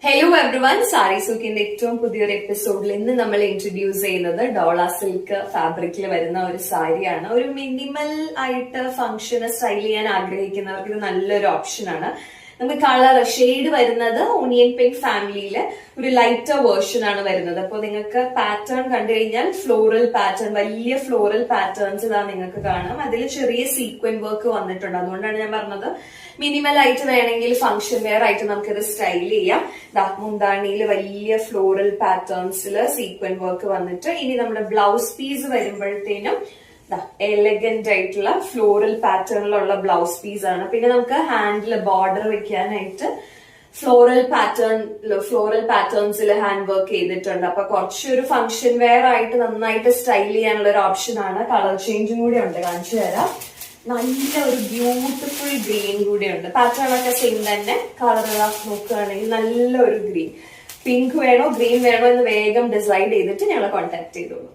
Hello everyone, sari സൂക്കിന്റെ ഏറ്റവും പുതിയൊരു എപ്പിസോഡിൽ ഇന്ന് നമ്മൾ ഇൻട്രൊഡ്യൂസ് ചെയ്യുന്നത് ഡോള സിൽക്ക് ഫാബ്രിക്കിൽ വരുന്ന ഒരു സാരിയാണ്. ഒരു മിനിമൽ ആയിട്ട് ഫംഗ്ഷന് സ്റ്റൈൽ ചെയ്യാൻ ആഗ്രഹിക്കുന്നവർക്ക് ഇത് നല്ലൊരു ഓപ്ഷനാണ്. നമുക്ക് കളർ ഷെയ്ഡ് വരുന്നത് ഓണിയൻ പിങ്ക് ഫാമിലിയില് ഒരു ലൈറ്റർ വേർഷൻ ആണ് വരുന്നത്. അപ്പോൾ നിങ്ങൾക്ക് പാറ്റേൺ കണ്ടു കഴിഞ്ഞാൽ ഫ്ലോറൽ പാറ്റേൺ, വലിയ ഫ്ലോറൽ പാറ്റേൺസ് ഇതാ നിങ്ങൾക്ക് കാണാം. അതിൽ ചെറിയ സീക്വൻ വർക്ക് വന്നിട്ടുണ്ട്. അതുകൊണ്ടാണ് ഞാൻ പറഞ്ഞത് മിനിമൽ ആയിട്ട് വേണമെങ്കിൽ ഫംഗ്ഷൻ വെയർ ആയിട്ട് നമുക്കിത് സ്റ്റൈൽ ചെയ്യാം. മുന്താണിയിൽ വലിയ ഫ്ലോറൽ പാറ്റേൺസിൽ സീക്വൻ വർക്ക് വന്നിട്ട് ഇനി നമ്മുടെ ബ്ലൗസ് പീസ് വരുമ്പോഴത്തേനും എലഗന്റ് ആയിട്ടുള്ള ഫ്ലോറൽ പാറ്റേണിലുള്ള ബ്ലൗസ് പീസ് ആണ്. പിന്നെ നമുക്ക് ഹാൻഡിൽ ബോർഡർ വെക്കാനായിട്ട് ഫ്ലോറൽ പാറ്റേൺസിൽ ഹാൻഡ് വർക്ക് ചെയ്തിട്ടുണ്ട്. അപ്പൊ കുറച്ചൊരു ഫംഗ്ഷൻ വെയർ ആയിട്ട് നന്നായിട്ട് സ്റ്റൈൽ ചെയ്യാനുള്ള ഒരു ഓപ്ഷൻ ആണ്. കളർ ചേഞ്ചും കൂടി ഉണ്ട്, കാണിച്ചു തരാം. നല്ല ഒരു ബ്യൂട്ടിഫുൾ ഗ്രീൻ കൂടി ഉണ്ട്. പാറ്റേൺ ഒക്കെ സെയിം തന്നെ. കളർ നോക്കുകയാണെങ്കിൽ നല്ല ഒരു ഗ്രീൻ. പിങ്ക് വേണോ ഗ്രീൻ വേണോ എന്ന് വേഗം ഡിസൈഡ് ചെയ്തിട്ട് ഞങ്ങളെ കോൺടാക്ട് ചെയ്തോളൂ.